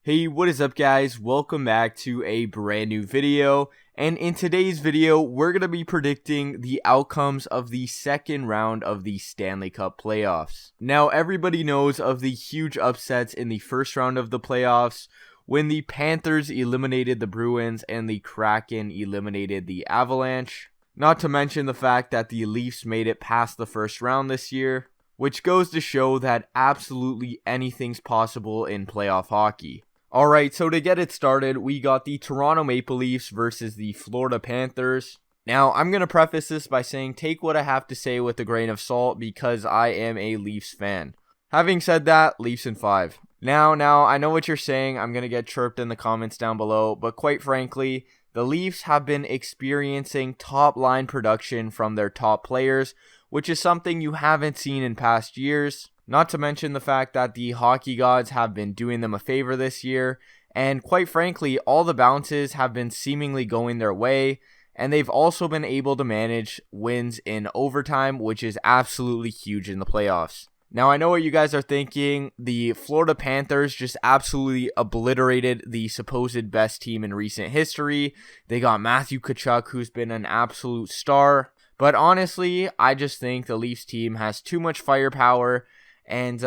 Hey, what is up guys? Welcome back to a brand new video, and in today's video we're going to be predicting the outcomes of the second round of the Stanley Cup playoffs. Now everybody knows of the huge upsets in the first round of the playoffs when the Panthers eliminated the Bruins and the Kraken eliminated the Avalanche. Not to mention the fact that the Leafs made it past the first round this year, which goes to show that absolutely anything's possible in playoff hockey. Alright, so to get it started, we got the Toronto Maple Leafs versus the Florida Panthers. Now, I'm going to preface this by saying take what I have to say with a grain of salt because I am a Leafs fan. Having said that, Leafs in 5. Now, I know what you're saying. I'm going to get chirped in the comments down below, but quite frankly, the Leafs have been experiencing top-line production from their top players, which is something you haven't seen in past years. Not to mention the fact that the hockey gods have been doing them a favor this year, and quite frankly, all the bounces have been seemingly going their way, and they've also been able to manage wins in overtime, which is absolutely huge in the playoffs. Now, I know what you guys are thinking. The Florida Panthers just absolutely obliterated the supposed best team in recent history. They got Matthew Tkachuk, who's been an absolute star. But honestly, I just think the Leafs team has too much firepower, and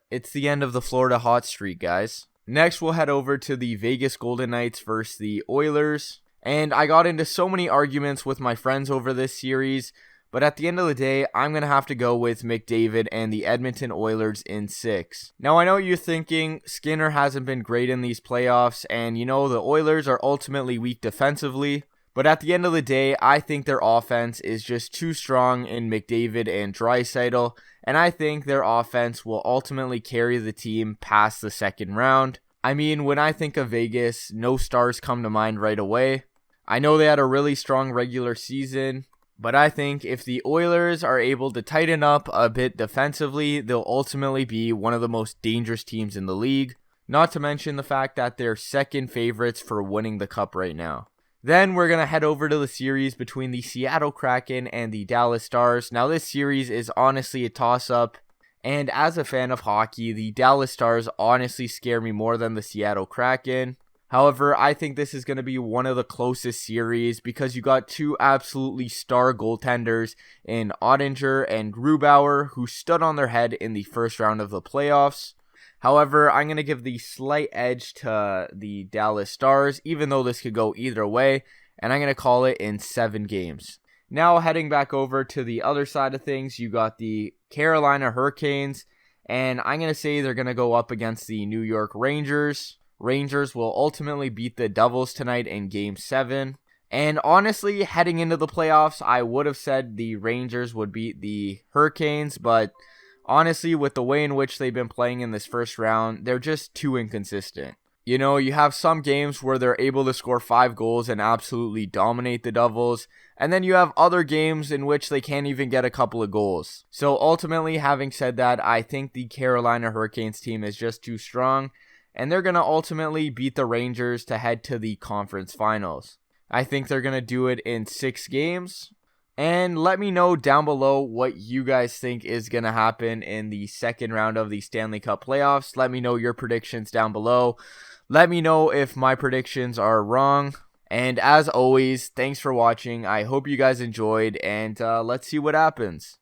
it's the end of the Florida hot streak, guys. Next, we'll head over to the Vegas Golden Knights versus the Oilers. And I got into so many arguments with my friends over this series, but at the end of the day, I'm going to have to go with McDavid and the Edmonton Oilers in 6. Now, I know what you're thinking. Skinner hasn't been great in these playoffs, and you know the Oilers are ultimately weak defensively. But at the end of the day, I think their offense is just too strong in McDavid and Draisaitl, and I think their offense will ultimately carry the team past the second round. I mean, when I think of Vegas, no stars come to mind right away. I know they had a really strong regular season, but I think if the Oilers are able to tighten up a bit defensively, they'll ultimately be one of the most dangerous teams in the league. Not to mention the fact that they're second favorites for winning the cup right now. Then we're going to head over to the series between the Seattle Kraken and the Dallas Stars. Now, this series is honestly a toss-up, and as a fan of hockey, the Dallas Stars honestly scare me more than the Seattle Kraken. However, I think this is going to be one of the closest series because you got two absolutely star goaltenders in Ottinger and Grubauer who stood on their head in the first round of the playoffs. However, I'm going to give the slight edge to the Dallas Stars, even though this could go either way, and I'm going to call it in 7 games. Now, heading back over to the other side of things, you got the Carolina Hurricanes, and I'm going to say they're going to go up against the New York Rangers. Rangers will ultimately beat the Devils tonight in Game 7. And honestly, heading into the playoffs, I would have said the Rangers would beat the Hurricanes, but honestly, with the way in which they've been playing in this first round, they're just too inconsistent. You know, you have some games where they're able to score 5 goals and absolutely dominate the Devils, and then you have other games in which they can't even get a couple of goals. So ultimately, having said that, I think the Carolina Hurricanes team is just too strong, and they're going to ultimately beat the Rangers to head to the conference finals. I think they're going to do it in 6 games. And let me know down below what you guys think is going to happen in the second round of the Stanley Cup playoffs. Let me know your predictions down below. Let me know if my predictions are wrong. And as always, thanks for watching. I hope you guys enjoyed, and let's see what happens.